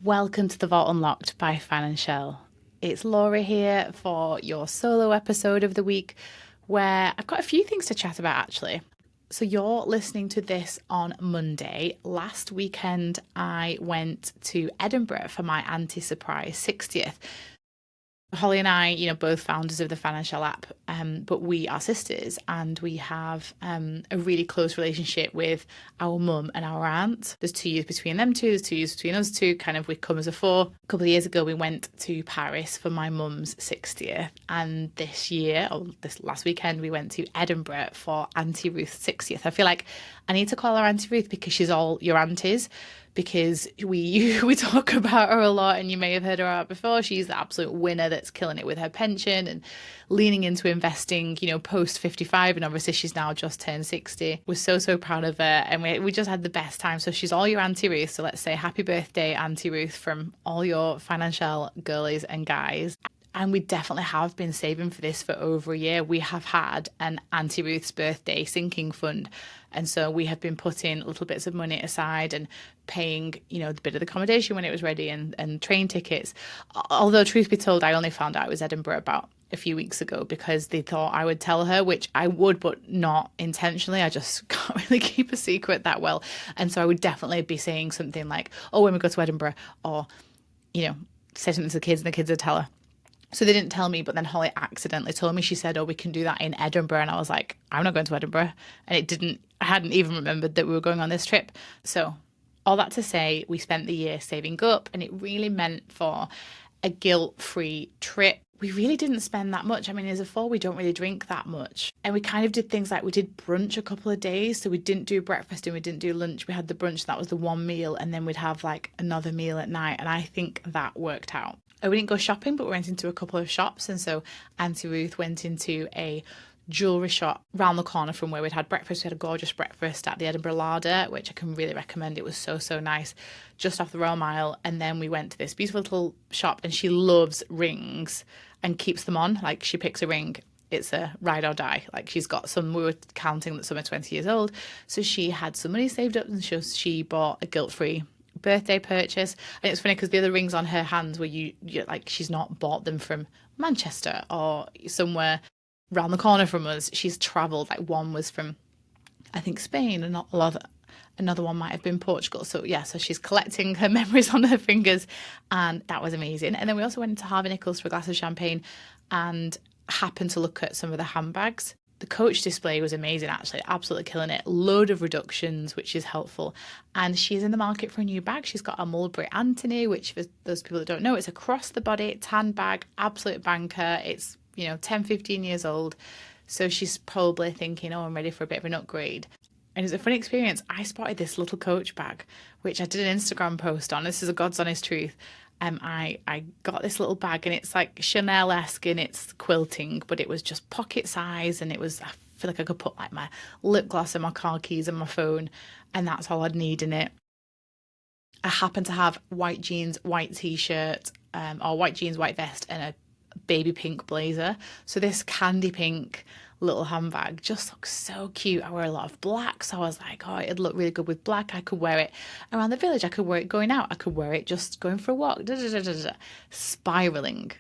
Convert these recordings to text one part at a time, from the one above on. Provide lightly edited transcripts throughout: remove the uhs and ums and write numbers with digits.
Welcome to the Vault Unlocked by Fan and Shell. It's Laura here for your solo episode of the week where I've got a few things to chat about actually. So, you're listening to this on Monday. Last weekend, I went to Edinburgh for my auntie surprise 60th. Holly and I, both founders of the Financial app, but we are sisters and we have a really close relationship with our mum and our aunt. There's 2 years between them two, there's 2 years between us two, kind of we come as a four. A couple of years ago, we went to Paris for my mum's 60th. And this last weekend, we went to Edinburgh for Auntie Ruth's 60th. I feel like I need to call her Auntie Ruth because she's all your aunties, because we talk about her a lot, and you may have heard her out before. She's the absolute winner that's killing it with her pension and leaning into investing, post 55, and obviously she's now just turned 60. We're so proud of her, and we just had the best time. So she's all your Auntie Ruth. So let's say happy birthday, Auntie Ruth, from all your financial girlies and guys. And we definitely have been saving for this for over a year. We have had an Auntie Ruth's birthday sinking fund. And so we have been putting little bits of money aside and paying, the bit of the accommodation when it was ready and train tickets. Although, truth be told, I only found out it was Edinburgh about a few weeks ago because they thought I would tell her, which I would, but not intentionally. I just can't really keep a secret that well. And so I would definitely be saying something like, oh, when we go to Edinburgh, or, say something to the kids and the kids would tell her. So they didn't tell me, but then Holly accidentally told me. She said, oh, we can do that in Edinburgh. And I was like, I'm not going to Edinburgh. And I hadn't even remembered that we were going on this trip. So all that to say, we spent the year saving up, and it really meant for a guilt-free trip. We really didn't spend that much. I mean, as a four, we don't really drink that much. And we kind of did things like we did brunch a couple of days. So we didn't do breakfast and we didn't do lunch. We had the brunch, that was the one meal. And then we'd have like another meal at night. And I think that worked out. We didn't go shopping, but we went into a couple of shops. And so Auntie Ruth went into a jewellery shop round the corner from where we'd had breakfast. We had a gorgeous breakfast at the Edinburgh Larder, which I can really recommend. It was so nice, just off the Royal Mile. And then we went to this beautiful little shop, and she loves rings and keeps them on. Like, she picks a ring, it's a ride or die. Like, she's got some, we were counting that some are 20 years old. So she had some money saved up, and she bought a guilt-free birthday purchase. And it's funny because the other rings on her hands were like, she's not bought them from Manchester or somewhere round the corner from us. She's travelled. Like, one was from, I think, Spain, and another one might have been Portugal. So yeah, so she's collecting her memories on her fingers, and that was amazing. And then we also went into Harvey Nichols for a glass of champagne and happened to look at some of the handbags. The Coach display was amazing, actually, absolutely killing it. Load of reductions, which is helpful. And she's in the market for a new bag. She's got a Mulberry Anthony, which, for those people that don't know, it's a cross the body tan bag, absolute banker. It's 10, 15 years old. So she's probably thinking, oh, I'm ready for a bit of an upgrade. And it's a funny experience. I spotted this little Coach bag, which I did an Instagram post on. This is a God's honest truth. I got this little bag, and it's like Chanel-esque in its quilting, but it was just pocket size, and I feel like I could put like my lip gloss and my car keys and my phone, and that's all I'd need in it. I happen to have white jeans, white t-shirt, or white jeans, white vest, and a baby pink blazer. So this candy pink little handbag just looks so cute. I wear a lot of black, so I was like, oh, it'd look really good with black. I could wear it around the village. I could wear it going out. I could wear it just going for a walk. Spiraling.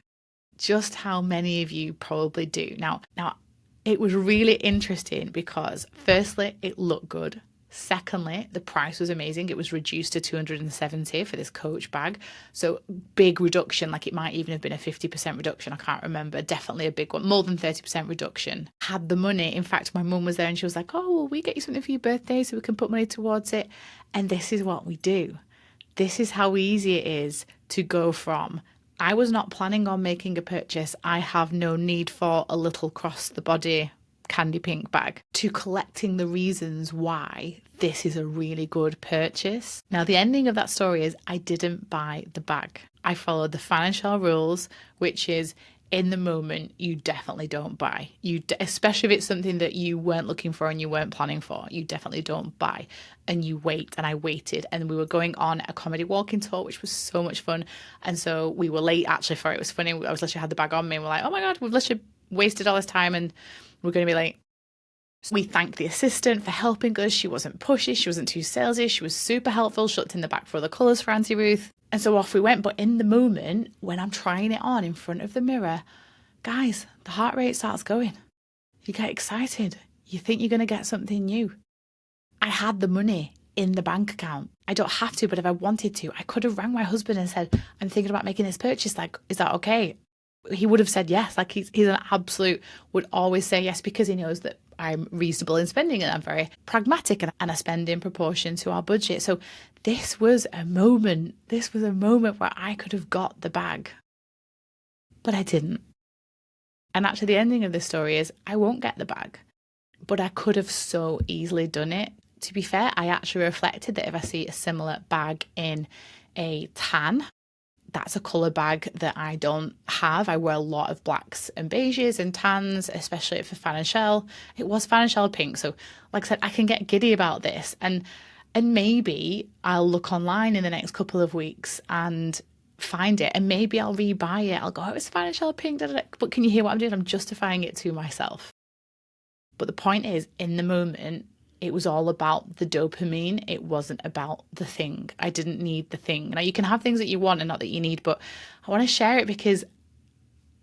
Just how many of you probably do. Now, it was really interesting because firstly, it looked good. Secondly, the price was amazing. It was reduced to 270 for this Coach bag. So big reduction, like it might even have been a 50% reduction. I can't remember. Definitely a big one, more than 30% reduction. Had the money. In fact, my mum was there and she was like, oh, well, we get you something for your birthday so we can put money towards it. And this is what we do. This is how easy it is to go from, I was not planning on making a purchase. I have no need for a little cross the body candy pink bag, to collecting the reasons why this is a really good purchase. Now, the ending of that story is I didn't buy the bag. I followed the financial rules, which is in the moment, you definitely don't buy. Especially if it's something that you weren't looking for and you weren't planning for, you definitely don't buy. And you wait. And I waited. And we were going on a comedy walking tour, which was so much fun. And so we were late actually for it. It was funny. I was literally had the bag on me and we're like, oh my God, we've literally wasted all this time and we're going to be late. We thanked the assistant for helping us. She wasn't pushy, she wasn't too salesy, she was super helpful. She looked in the back for other colours for Auntie Ruth. And so off we went. But in the moment, when I'm trying it on in front of the mirror, guys, the heart rate starts going. You get excited. You think you're going to get something new. I had the money in the bank account. I don't have to, but if I wanted to, I could have rang my husband and said, I'm thinking about making this purchase. Like, is that okay? He would have said yes. Like he's an absolute, would always say yes, because he knows that I'm reasonable in spending and I'm very pragmatic and I spend in proportion to our budget. So this was a moment where I could have got the bag, but I didn't. And actually the ending of this story is I won't get the bag, but I could have so easily done it. To be fair, I actually reflected that if I see a similar bag in a tan, that's a colour bag that I don't have. I wear a lot of blacks and beiges and tans, especially for Fan and Shell. It was Fan and Shell pink. So like I said, I can get giddy about this. And maybe I'll look online in the next couple of weeks and find it. And maybe I'll rebuy it. I'll go, oh, it's Fan and Shell pink. Da, da, da. But can you hear what I'm doing? I'm justifying it to myself. But the point is, in the moment, it was all about the dopamine. It wasn't about the thing. I didn't need the thing. Now, you can have things that you want and not that you need, but I want to share it because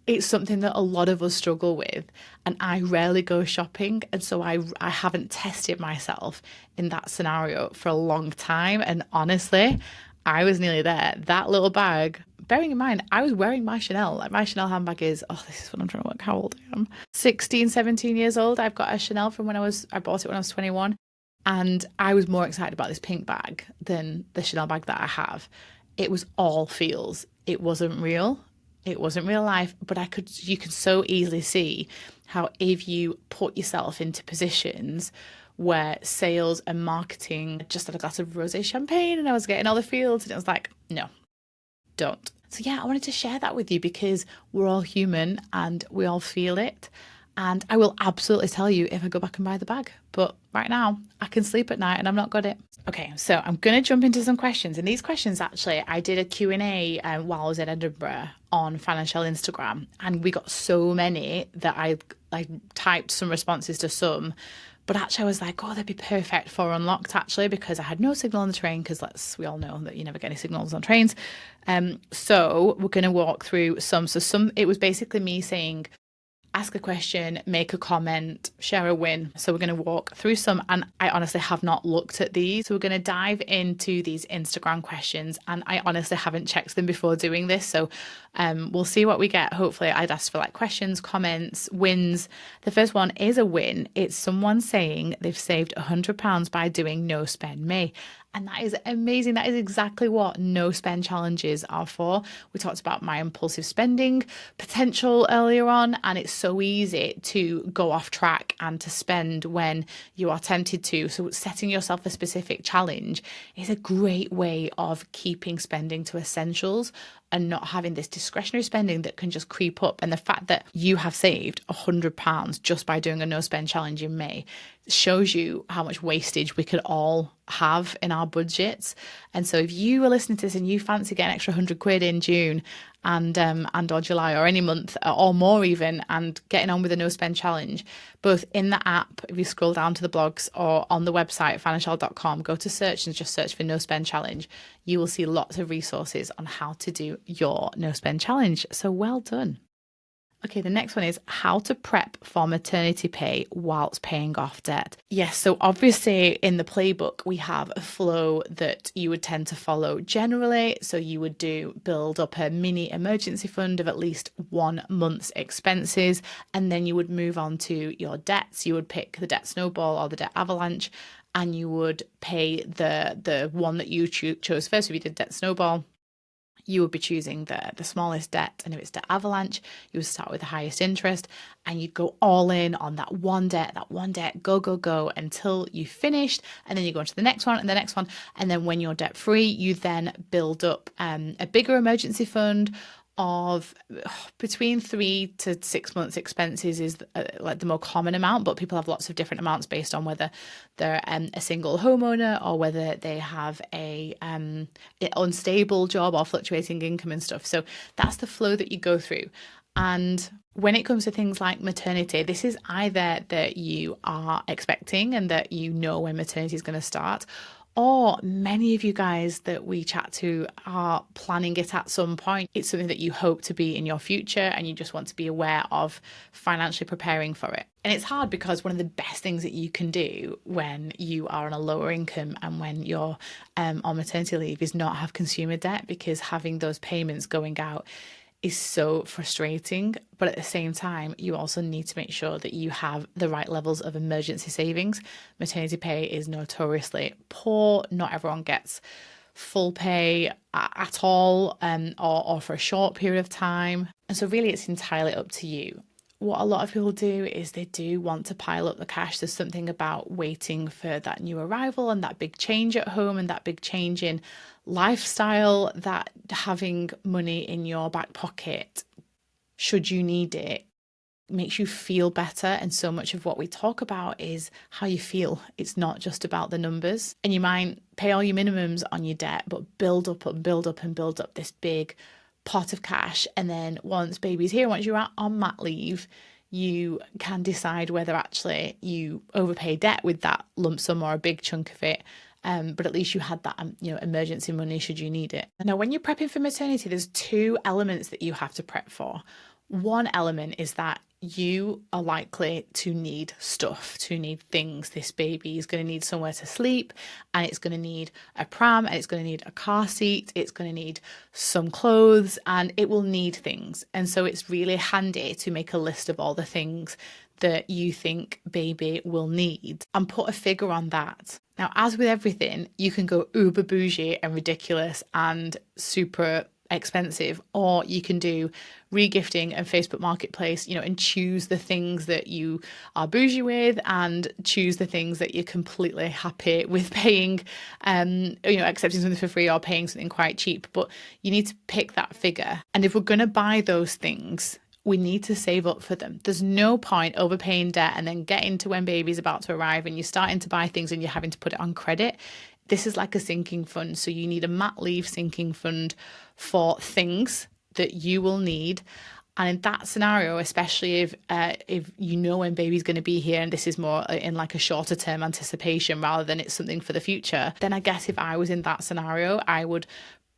it's something that a lot of us struggle with. And I rarely go shopping. And so I haven't tested myself in that scenario for a long time. And honestly, I was nearly there. That little bag, bearing in mind, I was wearing my Chanel. Like my Chanel handbag is, this is what I'm trying to work how old I am. 16, 17 years old. I've got a Chanel from I bought it when I was 21. And I was more excited about this pink bag than the Chanel bag that I have. It was all feels. It wasn't real. It wasn't real life, but you can so easily see how if you put yourself into positions where sales and marketing just had a glass of rosé champagne and I was getting all the feels and it was like, no, don't. So yeah, I wanted to share that with you because we're all human and we all feel it. And I will absolutely tell you if I go back and buy the bag. But right now, I can sleep at night and I've not got it. Okay, so I'm going to jump into some questions. And these questions, actually, I did a Q&A while I was in Edinburgh on Fan and Shell Instagram. And we got so many that I typed some responses to some. But actually, I was like, they'd be perfect for Unlocked, actually, because I had no signal on the train, because we all know that you never get any signals on trains. So we're going to walk through some. So it was basically me saying, ask a question, make a comment, share a win. So we're going to walk through some, and I honestly have not looked at these. So we're going to dive into these Instagram questions, and I honestly haven't checked them before doing this. So we'll see what we get. Hopefully I'd asked for questions, comments, wins. The first one is a win. It's someone saying they've saved £100 by doing No Spend Me. And that is amazing. That is exactly what no spend challenges are for. We talked about my impulsive spending potential earlier on, and it's so easy to go off track and to spend when you are tempted to. So setting yourself a specific challenge is a great way of keeping spending to essentials and not having this discretionary spending that can just creep up. And the fact that you have saved £100 just by doing a no spend challenge in May shows you how much wastage we could all have in our budgets. And so if you are listening to this and you fancy getting an extra £100 in June and or July or any month or more even, and getting on with a no spend challenge, both in the app, if you scroll down to the blogs, or on the website fanandshell.com, go to search and just search for no spend challenge. You will see lots of resources on how to do your no spend challenge. So well done. Okay, the next one is how to prep for maternity pay whilst paying off debt. Yes, so obviously in the playbook, we have a flow that you would tend to follow generally. So you would build up a mini emergency fund of at least 1 month's expenses, and then you would move on to your debts. You would pick the debt snowball or the debt avalanche, and you would pay the one that you chose first. If you did debt snowball, you would be choosing the smallest debt, and if it's debt avalanche, you would start with the highest interest, and you'd go all in on that one debt, go until you finished, and then you go on to the next one and the next one, and then when you're debt free, you then build up a bigger emergency fund of between 3 to 6 months expenses is the more common amount, but people have lots of different amounts based on whether they're a single homeowner or whether they have a unstable job or fluctuating income and stuff. So that's the flow that you go through. And When it comes to things like maternity, this is either that you are expecting and that you know when maternity is going to start, or many of you guys that we chat to are planning it at some point. It's something that you hope to be in your future and you just want to be aware of financially preparing for it. And it's hard because one of the best things that you can do when you are on a lower income and when you're on maternity leave is not have consumer debt, because having those payments going out is so frustrating. But at the same time, you also need to make sure that you have the right levels of emergency savings. Maternity pay is notoriously poor. Not everyone gets full pay at all, or for a short period of time. And so really it's entirely up to you. What a lot of people do is they do want to pile up the cash. There's something about waiting for that new arrival and that big change at home and that big change in lifestyle, that having money in your back pocket, should you need it, makes you feel better. And so much of what we talk about is how you feel. It's not just about the numbers. And you might pay all your minimums on your debt, but build up and build up and build up this big pot of cash. And then once baby's here, once you're on mat leave, you can decide whether actually you overpay debt with that lump sum or a big chunk of it. But at least you had that, emergency money should you need it. Now, when you're prepping for maternity, there's two elements that you have to prep for. One element is that you are likely to need stuff, to need things. This baby is going to need somewhere to sleep, and it's going to need a pram, and it's going to need a car seat, it's going to need some clothes, and it will need things. And so it's really handy to make a list of all the things that you think baby will need and put a figure on that. Now, as with everything, you can go uber bougie and ridiculous and super expensive, or you can do regifting and Facebook Marketplace, and choose the things that you are bougie with and choose the things that you're completely happy with paying, accepting something for free or paying something quite cheap. But you need to pick that figure. And if we're going to buy those things, we need to save up for them. There's no point overpaying debt and then getting to when baby's about to arrive and you're starting to buy things and you're having to put it on credit. This is like a sinking fund. So you need a mat leave sinking fund for things that you will need. And in that scenario, especially if you know when baby's going to be here and this is more in like a shorter term anticipation rather than it's something for the future, then I guess if I was in that scenario, I would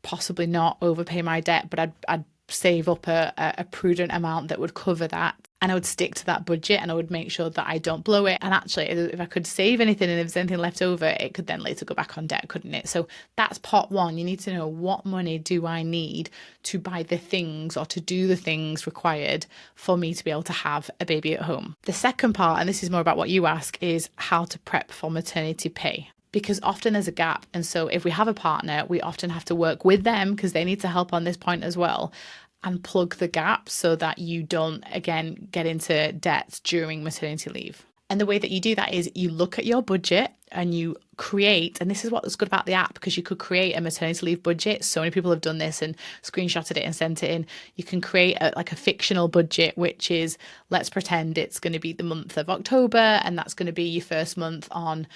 possibly not overpay my debt, but I'd save up a prudent amount that would cover that, and I would stick to that budget and I would make sure that I don't blow it. And actually, if I could save anything and if there's anything left over, it could then later go back on debt, couldn't it? So that's pot one. You need to know, what money do I need to buy the things or to do the things required for me to be able to have a baby at home. The second part, and this is more about what you ask, is how to prep for maternity pay. Because often there's a gap. And so if we have a partner, we often have to work with them because they need to help on this point as well, and plug the gap so that you don't, again, get into debt during maternity leave. And the way that you do that is you look at your budget and you create, and this is what's good about the app, because you could create a maternity leave budget. So many people have done this and screenshotted it and sent it in. You can create a fictional budget, which is, let's pretend it's going to be the month of October and that's going to be your first month on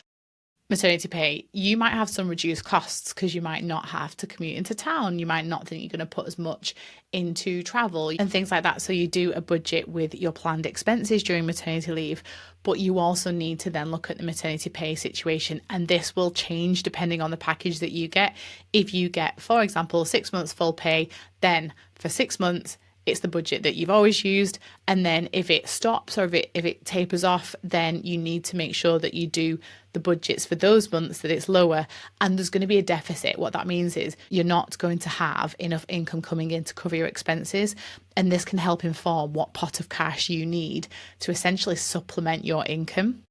maternity pay. You might have some reduced costs because you might not have to commute into town. You might not think you're going to put as much into travel and things like that. So you do a budget with your planned expenses during maternity leave, but you also need to then look at the maternity pay situation. And this will change depending on the package that you get. If you get, for example, 6 months full pay, then for 6 months, it's the budget that you've always used. And then if it stops or if it tapers off, then you need to make sure that you do the budgets for those months that it's lower and there's going to be a deficit. What that means is you're not going to have enough income coming in to cover your expenses. And this can help inform what pot of cash you need to essentially supplement your income.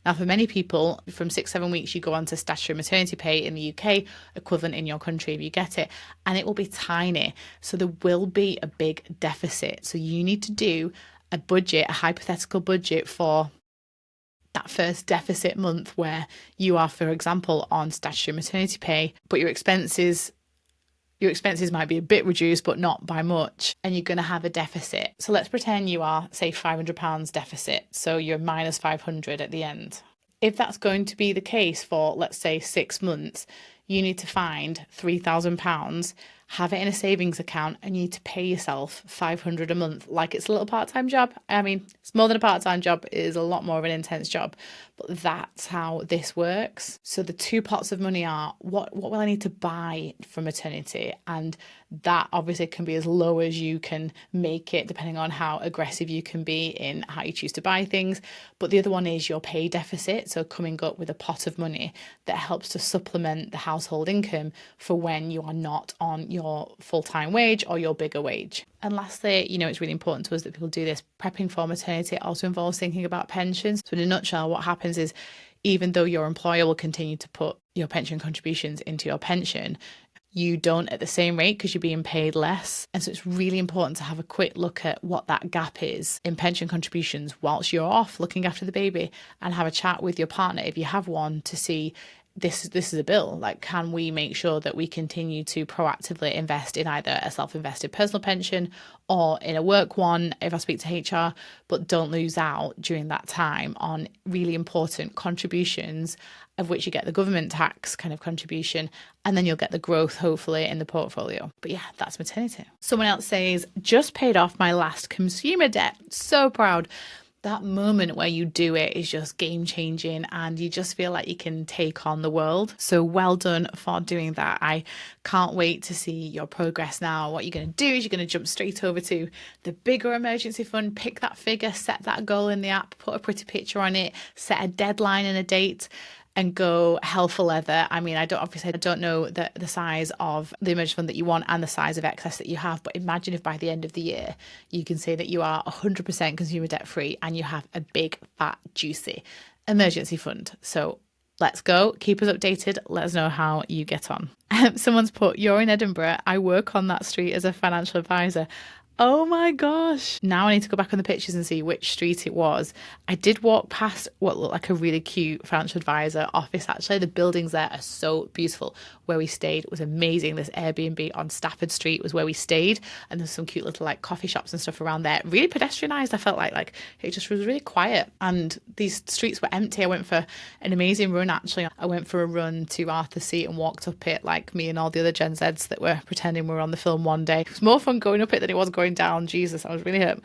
Now, for many people, from 6-7 weeks, you go on to statutory maternity pay in the UK, equivalent in your country if you get it, and it will be tiny. So there will be a big deficit. So you need to do a budget, a hypothetical budget for that first deficit month where you are, for example, on statutory maternity pay, but your expenses might be a bit reduced, but not by much, and you're going to have a deficit. So let's pretend you are, say, £500 deficit. So you're minus 500 at the end. If that's going to be the case for, let's say, 6 months, you need to find £3,000 have it in a savings account, and you need to pay yourself $500 a month like it's a little part-time job. I mean, it's more than a part-time job. It is a lot more of an intense job, but that's how this works. So the two pots of money are, what will I need to buy for maternity? And that obviously can be as low as you can make it, depending on how aggressive you can be in how you choose to buy things. But the other one is your pay deficit. So coming up with a pot of money that helps to supplement the household income for when you are not on your full-time wage or your bigger wage. And lastly, it's really important to us that people do this. Prepping for maternity also involves thinking about pensions. So in a nutshell, what happens is, even though your employer will continue to put your pension contributions into your pension, you don't at the same rate because you're being paid less. And so it's really important to have a quick look at what that gap is in pension contributions whilst you're off looking after the baby, and have a chat with your partner if you have one to see, this is a bill. Like, can we make sure that we continue to proactively invest in either a self-invested personal pension or in a work one if I speak to HR, but don't lose out during that time on really important contributions, of which you get the government tax kind of contribution, and then you'll get the growth hopefully in the portfolio. But yeah, that's maternity. Someone else says, just paid off my last consumer debt. So proud. That moment where you do it is just game changing, and you just feel like you can take on the world. So well done for doing that. I can't wait to see your progress now. What you're going to do is you're going to jump straight over to the bigger emergency fund, pick that figure, set that goal in the app, put a pretty picture on it, set a deadline and a date, and go hell for leather. I mean, I don't know the size of the emergency fund that you want and the size of excess that you have, but imagine if by the end of the year you can say that you are 100% consumer debt free and you have a big, fat, juicy emergency fund. So let's go. Keep us updated. Let us know how you get on. Someone's put, you're in Edinburgh. I work on that street as a financial advisor. Oh my gosh. Now I need to go back on the pictures and see which street it was. I did walk past what looked like a really cute financial advisor office, actually. The buildings there are so beautiful. Where we stayed was amazing. This Airbnb on Stafford Street was where we stayed, and there's some cute little like coffee shops and stuff around there. Really pedestrianised. I felt like it just was really quiet, and these streets were empty. I went for an amazing run, actually. I went for a run to Arthur's Seat and walked up it like me and all the other Gen Zs that were pretending we were on the film one day. It was more fun going up it than it was going down. Jesus, I was really hurt.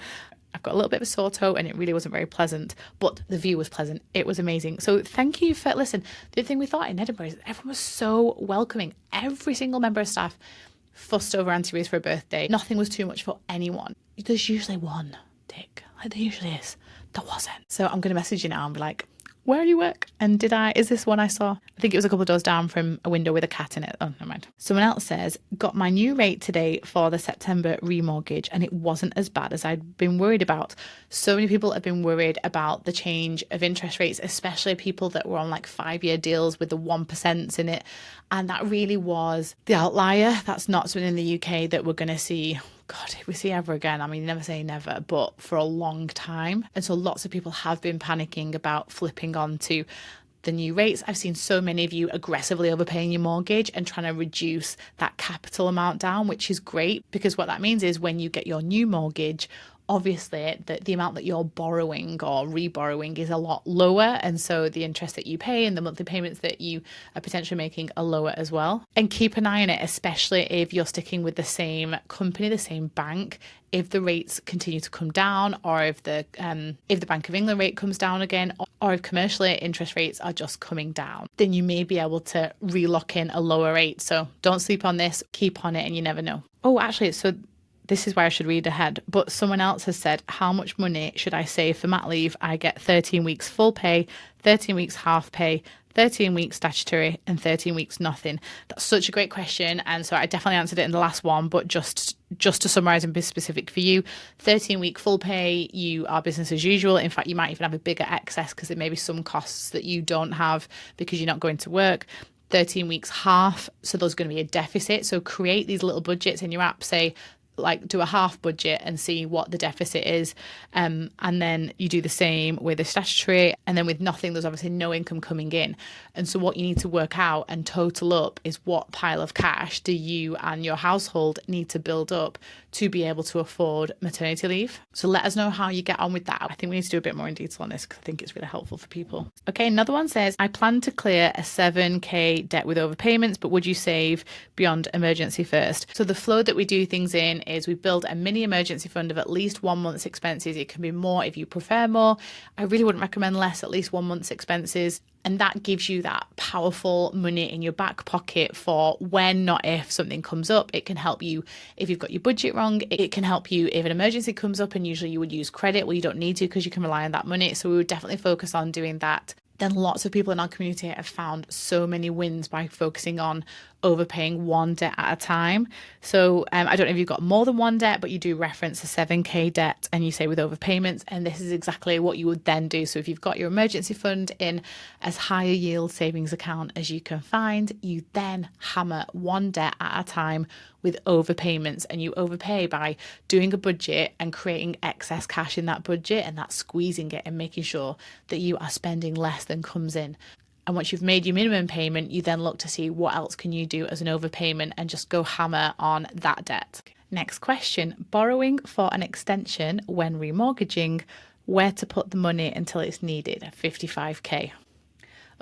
I've got a little bit of a sore toe and it really wasn't very pleasant, but the view was pleasant. It was amazing. So thank you for, listen, the other thing we thought in Edinburgh is everyone was so welcoming. Every single member of staff fussed over Auntie Ruth for her birthday. Nothing was too much for anyone. There's usually one dick, like there usually is. There wasn't. So I'm going to message you now and be like, where do you work? And is this one I saw? I think it was a couple of doors down from a window with a cat in it. Oh, never mind. Someone else says, got my new rate today for the September remortgage, and it wasn't as bad as I'd been worried about. So many people have been worried about the change of interest rates, especially people that were on like 5-year deals with the 1% in it. And that really was the outlier. That's not something in the UK that we're going to see. God, if we see ever again, I mean, never say never, but for a long time. And so lots of people have been panicking about flipping on to the new rates. I've seen so many of you aggressively overpaying your mortgage and trying to reduce that capital amount down, which is great, because what that means is when you get your new mortgage, obviously the amount that you're borrowing or reborrowing is a lot lower, and so the interest that you pay and the monthly payments that you are potentially making are lower as well. And keep an eye on it, especially if you're sticking with the same company, the same bank. If the rates continue to come down, or if the Bank of England rate comes down again, or if commercially interest rates are just coming down, then you may be able to re-lock in a lower rate. So don't sleep on this, keep on it, and you never know. Oh, actually, so this is why I should read ahead, but someone else has said, how much money should I save for mat leave? I get 13 weeks full pay, 13 weeks half pay, 13 weeks statutory, and 13 weeks nothing. That's such a great question. And so I definitely answered it in the last one, but just to summarise and be specific for you, 13-week full pay, you are business as usual. In fact, you might even have a bigger excess because there may be some costs that you don't have because you're not going to work. 13 weeks half, so there's going to be a deficit. So create these little budgets in your app, say, like do a half budget and see what the deficit is. And then you do the same with a statutory, and then with nothing, there's obviously no income coming in. And so what you need to work out and total up is what pile of cash do you and your household need to build up to be able to afford maternity leave. So let us know how you get on with that. I think we need to do a bit more in detail on this because I think it's really helpful for people. Okay, another one says, I plan to clear a 7k debt with overpayments, but would you save beyond emergency first? So the flow that we do things in is we build a mini emergency fund of at least 1 month's expenses. It can be more if you prefer more. I really wouldn't recommend less, at least 1 month's expenses. And that gives you that powerful money in your back pocket for when, not if, something comes up. It can help you if you've got your budget wrong. It can help you if an emergency comes up, and usually you would use credit. Well, you don't need to because you can rely on that money. So we would definitely focus on doing that. Then lots of people in our community have found so many wins by focusing on overpaying one debt at a time. So I don't know if you've got more than one debt, but you do reference a 7k debt and you say with overpayments, and this is exactly what you would then do. So if you've got your emergency fund in as high a yield savings account as you can find, you then hammer one debt at a time with overpayments, and you overpay by doing a budget and creating excess cash in that budget, and that's squeezing it and making sure that you are spending less than comes in. And once you've made your minimum payment, you then look to see what else can you do as an overpayment and just go hammer on that debt. Next question, borrowing for an extension when remortgaging, where to put the money until it's needed, 55k.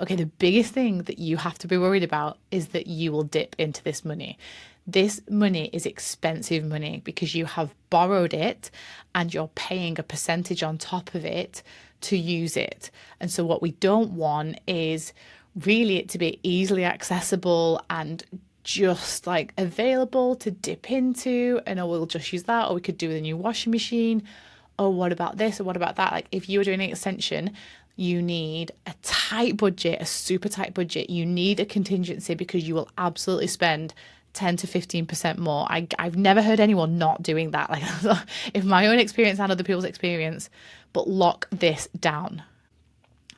Okay, the biggest thing that you have to be worried about is that you will dip into this money. This money is expensive money because you have borrowed it and you're paying a percentage on top of it to use it. And so what we don't want is really it to be easily accessible and just like available to dip into, and we'll just use that, or we could do with a new washing machine. Oh, what about this? Or what about that? Like if you were doing an extension, you need a tight budget, a super tight budget. You need a contingency because you will absolutely spend 10 to 15% more. I've never heard anyone not doing that. Like if my own experience and other people's experience, but lock this down.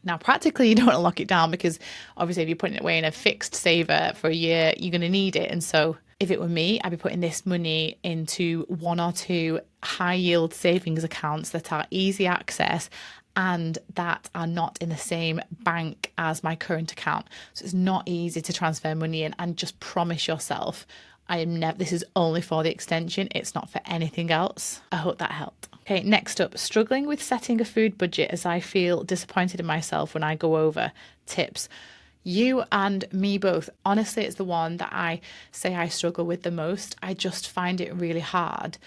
Now, practically, you don't want to lock it down because obviously if you're putting it away in a fixed saver for a year, you're going to need it. And so if it were me, I'd be putting this money into 1 or 2 high yield savings accounts that are easy access and that are not in the same bank as my current account. So it's not easy to transfer money in, and just promise yourself, this is only for the extension. It's not for anything else. I hope that helped. Okay, next up, struggling with setting a food budget as I feel disappointed in myself when I go over. Tips. You and me both. Honestly, it's the one that I say I struggle with the most. I just find it really hard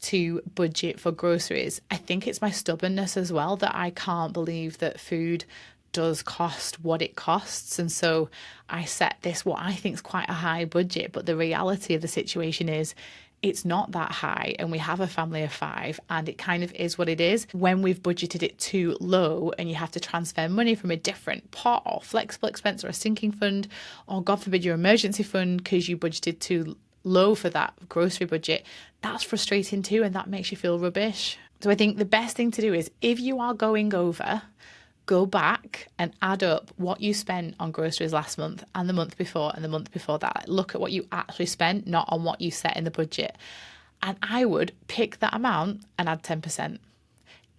to budget for groceries. I think it's my stubbornness as well that I can't believe that food does cost what it costs. And so I set this, what I think is quite a high budget, but the reality of the situation is it's not that high, and we have a family of 5 and it kind of is what it is. When we've budgeted it too low and you have to transfer money from a different pot or flexible expense or a sinking fund, or God forbid your emergency fund because you budgeted too low for that grocery budget, that's frustrating too, and that makes you feel rubbish. So I think the best thing to do is, if you are going over, go back and add up what you spent on groceries last month and the month before and the month before that. Look at what you actually spent, not on what you set in the budget. And I would pick that amount and add 10%.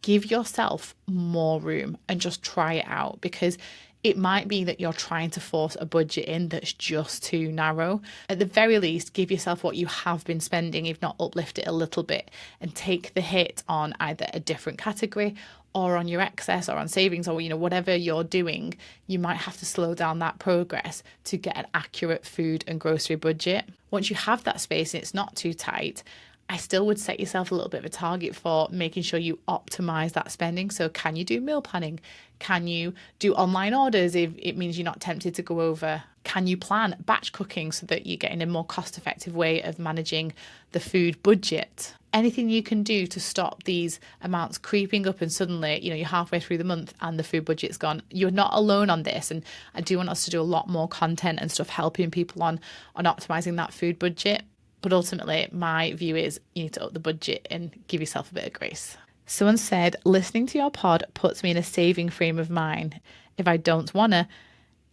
Give yourself more room and just try it out, because it might be that you're trying to force a budget in that's just too narrow. At the very least, give yourself what you have been spending, if not uplift it a little bit, and take the hit on either a different category or on your excess or on savings, or whatever you're doing. You might have to slow down that progress to get an accurate food and grocery budget. Once you have that space and it's not too tight, I still would set yourself a little bit of a target for making sure you optimize that spending. So can you do meal planning? Can you do online orders if it means you're not tempted to go over? Can you plan batch cooking so that you're getting a more cost-effective way of managing the food budget? Anything you can do to stop these amounts creeping up and suddenly, you're halfway through the month and the food budget's gone. You're not alone on this. And I do want us to do a lot more content and stuff helping people on optimizing that food budget. But ultimately, my view is you need to up the budget and give yourself a bit of grace. Someone said, listening to your pod puts me in a saving frame of mind. If I don't wanna,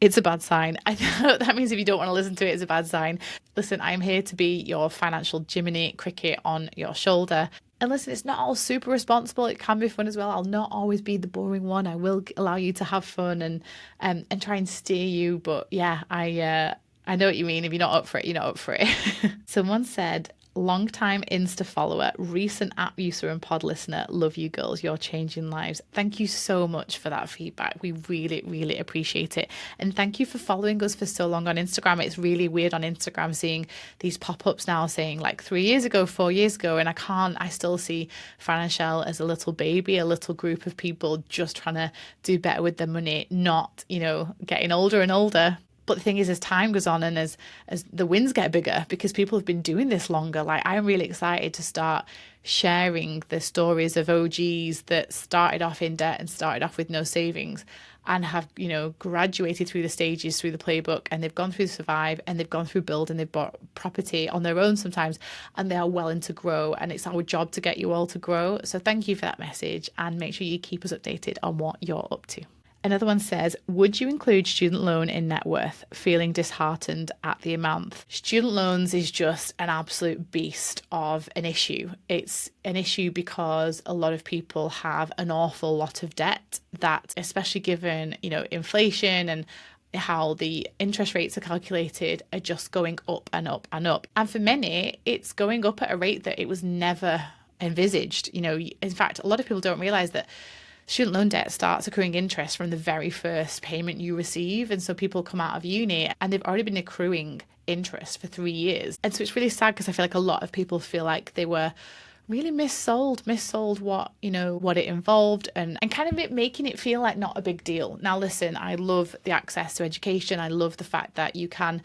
It's a bad sign. I know that means if you don't want to listen to it, it's a bad sign. Listen, I'm here to be your financial Jiminy Cricket on your shoulder. And listen, it's not all super responsible. It can be fun as well. I'll not always be the boring one. I will allow you to have fun and try and steer you. But yeah, I know what you mean. If you're not up for it, you're not up for it. Someone said, long-time Insta follower, recent app user and pod listener, love you girls, you're changing lives. Thank you so much for that feedback. We really, really appreciate it. And thank you for following us for so long on Instagram. It's really weird on Instagram seeing these pop-ups now saying like 3 years ago, 4 years ago, and I still see Fran and Shell as a little baby, a little group of people just trying to do better with their money, not, getting older and older. But the thing is, as time goes on and as the wins get bigger, because people have been doing this longer, like I'm really excited to start sharing the stories of OGs that started off in debt and started off with no savings and have, graduated through the stages, through the playbook, and they've gone through survive and they've gone through build and they've bought property on their own sometimes, and they are willing to grow. And it's our job to get you all to grow. So thank you for that message, and make sure you keep us updated on what you're up to. Another one says, would you include student loan in net worth? Feeling disheartened at the amount. Student loans is just an absolute beast of an issue. It's an issue because a lot of people have an awful lot of debt that, especially given, inflation and how the interest rates are calculated, are just going up and up and up. And for many, it's going up at a rate that it was never envisaged. In fact, a lot of people don't realize that student loan debt starts accruing interest from the very first payment you receive. And so people come out of uni and they've already been accruing interest for 3 years. And so it's really sad because I feel like a lot of people feel like they were really missold what it involved and kind of making it feel like not a big deal. Now, listen, I love the access to education. I love the fact that you can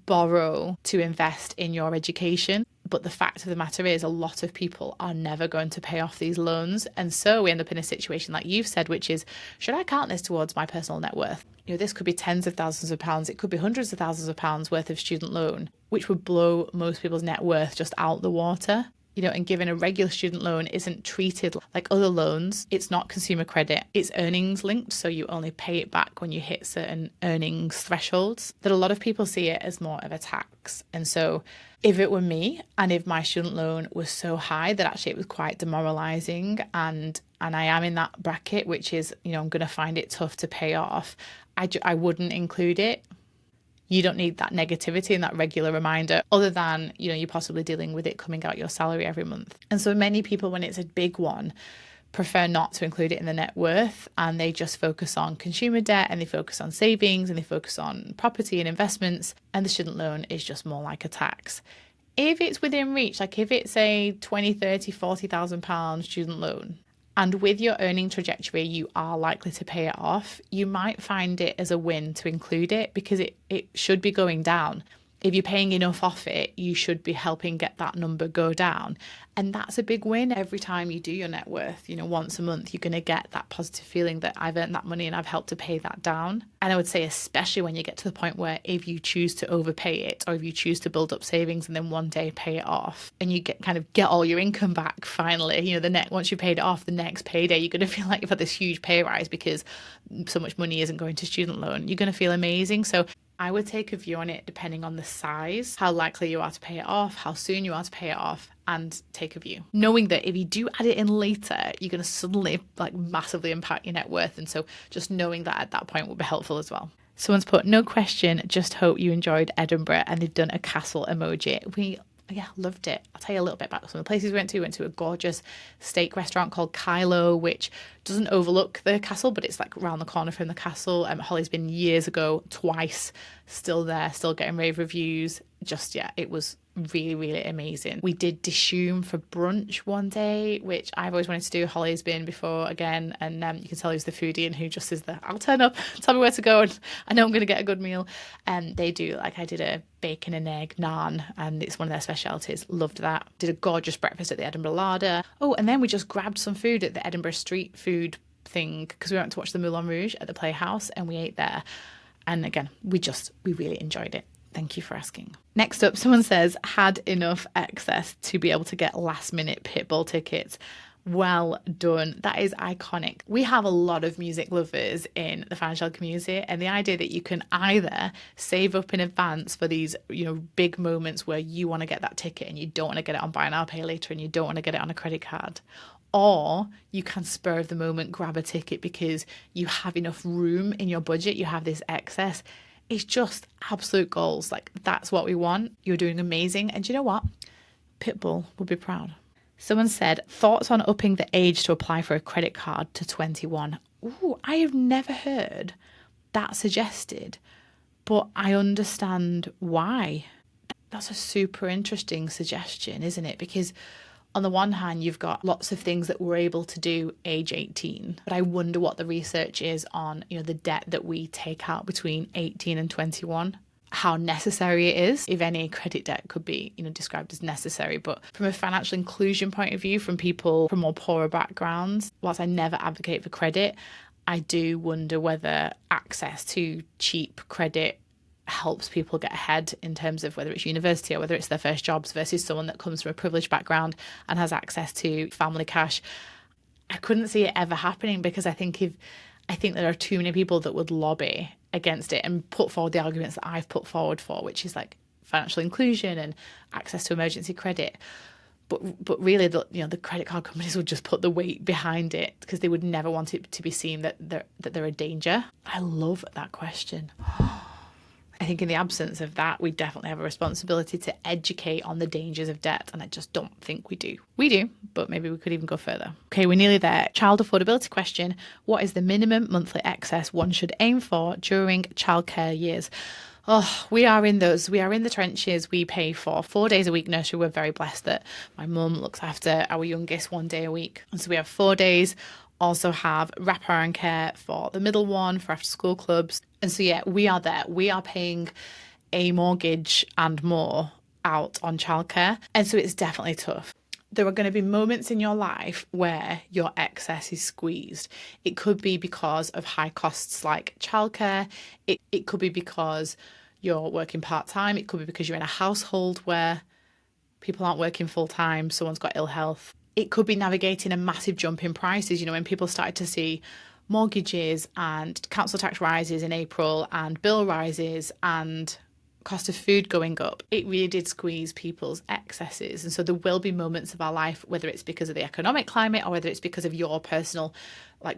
borrow to invest in your education. But the fact of the matter is a lot of people are never going to pay off these loans. And so we end up in a situation like you've said, which is, should I count this towards my personal net worth? This could be tens of thousands of pounds. It could be hundreds of thousands of pounds worth of student loan, which would blow most people's net worth just out the water. And given a regular student loan isn't treated like other loans, it's not consumer credit, it's earnings linked. So you only pay it back when you hit certain earnings thresholds, that a lot of people see it as more of a tax. And so if it were me and if my student loan was so high that actually it was quite demoralizing and I am in that bracket, which is, I'm going to find it tough to pay off, I wouldn't include it. You don't need that negativity and that regular reminder other than, you're possibly dealing with it coming out your salary every month. And so many people, when it's a big one, prefer not to include it in the net worth, and they just focus on consumer debt and they focus on savings and they focus on property and investments, and the student loan is just more like a tax. If it's within reach, like if it's a 20, 30, 40,000 pound student loan, and with your earning trajectory, you are likely to pay it off, you might find it as a win to include it because it should be going down. If you're paying enough off it, you should be helping get that number go down. And that's a big win. Every time you do your net worth, once a month, you're going to get that positive feeling that I've earned that money and I've helped to pay that down. And I would say, especially when you get to the point where if you choose to overpay it or if you choose to build up savings and then one day pay it off and you get all your income back finally, once you paid it off, the next payday, you're going to feel like you've had this huge pay rise because so much money isn't going to student loan. You're going to feel amazing. So I would take a view on it depending on the size, how likely you are to pay it off, how soon you are to pay it off, and take a view. Knowing that if you do add it in later, you're going to suddenly massively impact your net worth. And so just knowing that at that point will be helpful as well. Someone's put, no question, just hope you enjoyed Edinburgh, and they've done a castle emoji. Loved it. I'll tell you a little bit about some of the places we went to. We went to a gorgeous steak restaurant called Kylo, which doesn't overlook the castle, but it's like around the corner from the castle. Holly's been years ago, twice, still there, still getting rave reviews. It was really, really amazing. We did Dishoom for brunch one day, which I've always wanted to do. Holly's been before again, and you can tell who's the foodie and who just is there. I'll turn up, tell me where to go, and I know I'm going to get a good meal. And they do, I did a bacon and egg naan, and it's one of their specialities. Loved that. Did a gorgeous breakfast at the Edinburgh Larder. Oh, and then we just grabbed some food at the Edinburgh street food thing because we went to watch the Moulin Rouge at the Playhouse, and we ate there. And again, we really enjoyed it. Thank you for asking. Next up, someone says, had enough excess to be able to get last minute pitbull tickets. Well done. That is iconic. We have a lot of music lovers in the financial community, and the idea that you can either save up in advance for these, big moments where you want to get that ticket and you don't want to get it on buy now, pay later, and you don't want to get it on a credit card. Or you can spur of the moment grab a ticket because you have enough room in your budget, you have this excess. It's just absolute goals. Like, that's what we want. You're doing amazing. And you know what? Pitbull would be proud. Someone said, thoughts on upping the age to apply for a credit card to 21. Ooh, I have never heard that suggested, but I understand why. That's a super interesting suggestion, isn't it? Because on the one hand, you've got lots of things that we're able to do age 18, but I wonder what the research is on, the debt that we take out between 18 and 21. How necessary it is. If any, credit debt could be, described as necessary. But from a financial inclusion point of view, from people from more poorer backgrounds, whilst I never advocate for credit, I do wonder whether access to cheap credit helps people get ahead in terms of whether it's university or whether it's their first jobs versus someone that comes from a privileged background and has access to family cash. I couldn't see it ever happening because I think there are too many people that would lobby against it and put forward the arguments that I've put forward for, which is like financial inclusion and access to emergency credit. But really, the credit card companies would just put the weight behind it because they would never want it to be seen that they're a danger. I love that question. I think in the absence of that, we definitely have a responsibility to educate on the dangers of debt, and I just don't think we do. We do, but maybe we could even go further. Okay, we're nearly there. Child affordability question. What is the minimum monthly excess one should aim for during childcare years? Oh, we are in those. We are in the trenches. We pay for 4 days a week nursery. We're very blessed that my mum looks after our youngest 1 day a week. And so we have 4 days. Also have wraparound care for the middle one, for after school clubs. And so, yeah, we are there. We are paying a mortgage and more out on childcare. And so it's definitely tough. There are going to be moments in your life where your excess is squeezed. It could be because of high costs like childcare. It could be because you're working part-time. It could be because you're in a household where people aren't working full-time. Someone's got ill health. It could be navigating a massive jump in prices. When people started to see mortgages and council tax rises in April and bill rises and cost of food going up, it really did squeeze people's excesses. And so there will be moments of our life, whether it's because of the economic climate or whether it's because of your personal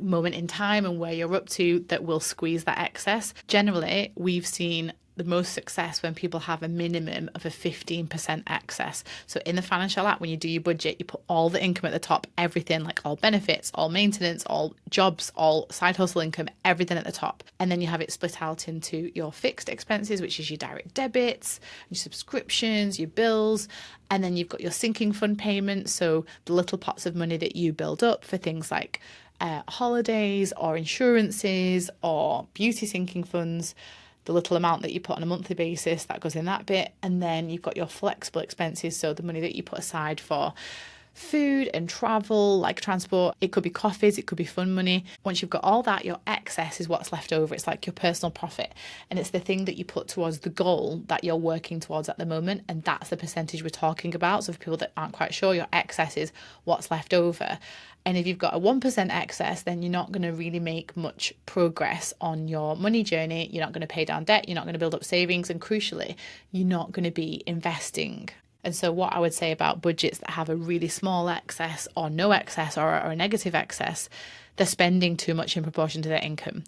moment in time and where you're up to, that will squeeze that excess. Generally, we've seen the most success when people have a minimum of a 15% excess. So in the financial app, when you do your budget, you put all the income at the top, everything, like all benefits, all maintenance, all jobs, all side hustle income, everything at the top. And then you have it split out into your fixed expenses, which is your direct debits, your subscriptions, your bills. And then you've got your sinking fund payments. So the little pots of money that you build up for things like holidays or insurances or beauty sinking funds. The little amount that you put on a monthly basis, that goes in that bit. And then you've got your flexible expenses, so the money that you put aside for food and travel, like transport. It could be coffees, it could be fun money. Once you've got all that, your excess is what's left over. It's like your personal profit, and it's the thing that you put towards the goal that you're working towards at the moment, and that's the percentage we're talking about. So for people that aren't quite sure, your excess is what's left over. And if you've got a 1% excess, then you're not going to really make much progress on your money journey. You're not going to pay down debt. You're not going to build up savings. And crucially, you're not going to be investing. And so what I would say about budgets that have a really small excess or no excess or a negative excess, they're spending too much in proportion to their income.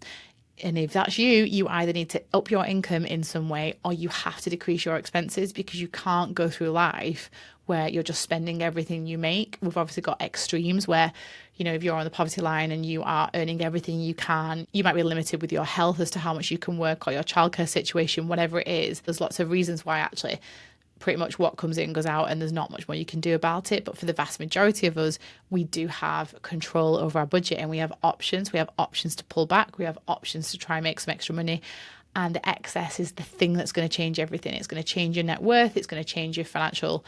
And if that's you, you either need to up your income in some way or you have to decrease your expenses, because you can't go through life where you're just spending everything you make. We've obviously got extremes where, if you're on the poverty line and you are earning everything you can, you might be limited with your health as to how much you can work or your childcare situation, whatever it is. There's lots of reasons why actually pretty much what comes in goes out and there's not much more you can do about it. But for the vast majority of us, we do have control over our budget and we have options. We have options to pull back. We have options to try and make some extra money. And the excess is the thing that's going to change everything. It's going to change your net worth. It's going to change your financial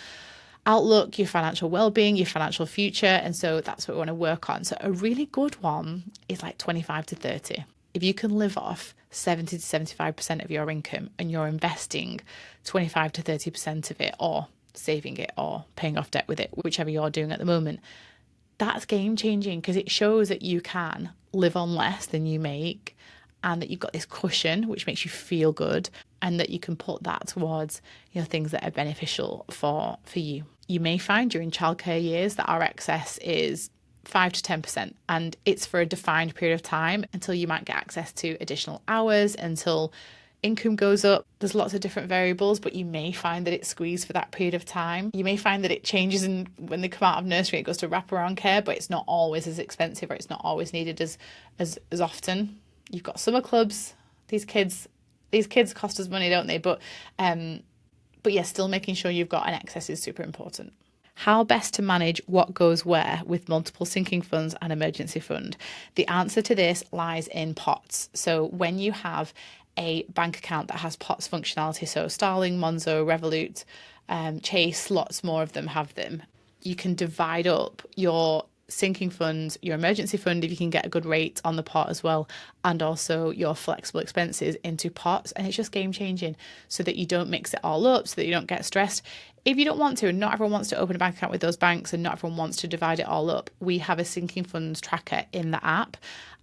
outlook, your financial well-being, your financial future. And so that's what we want to work on. So a really good one is like 25 to 30. If you can live off 70 to 75% of your income and you're investing 25 to 30% of it, or saving it or paying off debt with it, whichever you're doing at the moment, That's game changing because it shows that you can live on less than you make and that you've got this cushion, which makes you feel good, and that you can put that towards, things that are beneficial for you. You may find during childcare years that our excess is 5 to 10%, and it's for a defined period of time until you might get access to additional hours, until income goes up. There's lots of different variables, but you may find that it's squeezed for that period of time. You may find that it changes when they come out of nursery, it goes to wraparound care, but it's not always as expensive, or it's not always needed as often. You've got summer clubs. These kids cost us money, don't they? But yeah, still making sure you've got an excess is super important. How best to manage what goes where with multiple sinking funds and emergency fund? The answer to this lies in pots. So when you have a bank account that has pots functionality, so Starling, Monzo, Revolut, Chase, lots more of them have them, you can divide up your sinking funds, your emergency fund, if you can get a good rate on the pot as well, and also your flexible expenses into pots. And it's just game changing so that you don't mix it all up, so that you don't get stressed. If you don't want to, and not everyone wants to open a bank account with those banks, and not everyone wants to divide it all up, we have a sinking funds tracker in the app,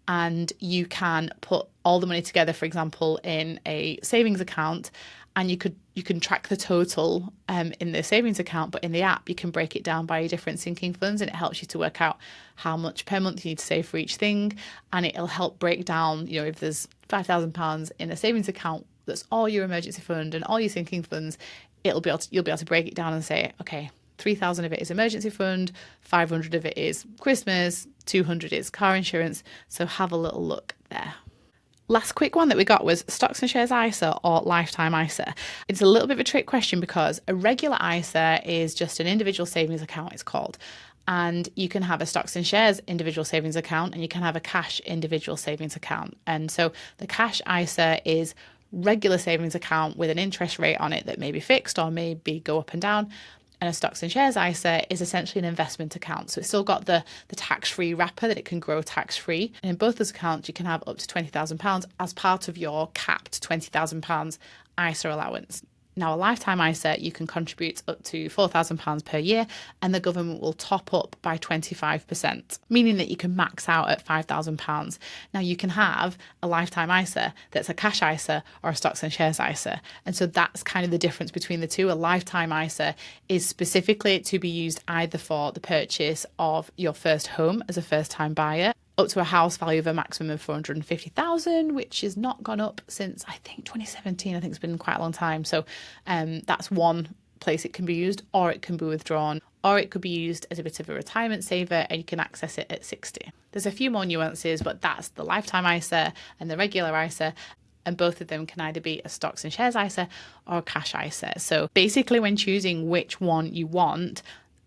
and you can put all the money together, for example, in a savings account, and you can track the total in the savings account, but in the app you can break it down by different sinking funds, and it helps you to work out how much per month you need to save for each thing, and it'll help break down, if there's £5,000 in a savings account that's all your emergency fund and all your sinking funds, you'll be able to break it down and say, okay, 3,000 of it is emergency fund, 500 of it is Christmas, 200 is car insurance. So have a little look there. Last quick one that we got was stocks and shares ISA or lifetime ISA. It's a little bit of a trick question because a regular ISA is just an individual savings account, it's called. And you can have a stocks and shares individual savings account, and you can have a cash individual savings account. And so the cash ISA is regular savings account with an interest rate on it that may be fixed or maybe go up and down. And a stocks and shares ISA is essentially an investment account. So it's still got the tax-free wrapper that it can grow tax-free. And in both those accounts, you can have up to £20,000 as part of your capped £20,000 ISA allowance. Now, a lifetime ISA, you can contribute up to £4,000 per year, and the government will top up by 25%, meaning that you can max out at £5,000. Now, you can have a lifetime ISA that's a cash ISA or a stocks and shares ISA. And so that's kind of the difference between the two. A lifetime ISA is specifically to be used either for the purchase of your first home as a first-time buyer, up to a house value of a maximum of 450,000, which has not gone up since, I think, 2017. I think it's been quite a long time. So that's one place it can be used, or it can be withdrawn, or it could be used as a bit of a retirement saver, and you can access it at 60. There's a few more nuances, but that's the lifetime ISA and the regular ISA. And both of them can either be a stocks and shares ISA or a cash ISA. So basically, when choosing which one you want,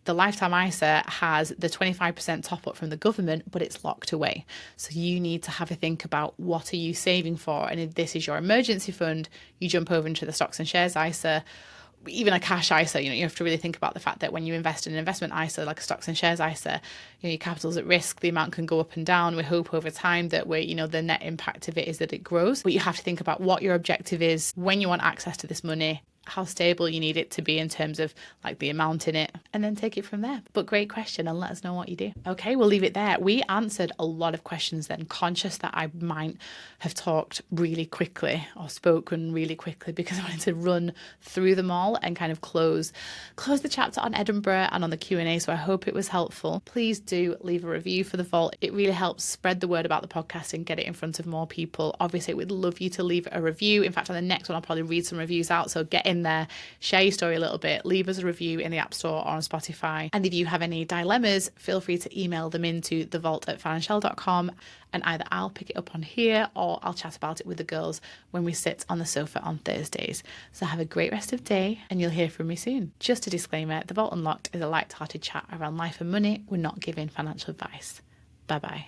the lifetime ISA has the 25% top up from the government, but it's locked away. So you need to have a think about what are you saving for. And if this is your emergency fund, you jump over into the stocks and shares ISA. Even a cash ISA, you have to really think about the fact that when you invest in an investment ISA, like a stocks and shares ISA, your capital's at risk, the amount can go up and down. We hope over time that the net impact of it is that it grows. But you have to think about what your objective is when you want access to this money, how stable you need it to be in terms of like the amount in it, and then take it from there. But great question, and let us know what you do. Okay, we'll leave it there. We answered a lot of questions then, conscious that I might have talked really quickly or spoken really quickly because I wanted to run through them all and kind of close the chapter on Edinburgh and on the Q&A. So I hope it was helpful. Please do leave a review for the vault. It really helps spread the word about the podcast and get it in front of more people. Obviously, we'd love you to leave a review. In fact, on the next one, I'll probably read some reviews out. So get in there, share your story a little bit, leave us a review in the App Store or on Spotify. And if you have any dilemmas, feel free to email them into thevault@financial.com, and either I'll pick it up on here or I'll chat about it with the girls when we sit on the sofa on Thursdays. So have a great rest of the day, and you'll hear from me soon. Just a disclaimer, The Vault Unlocked is a light-hearted chat around life and money. We're not giving financial advice. Bye-bye.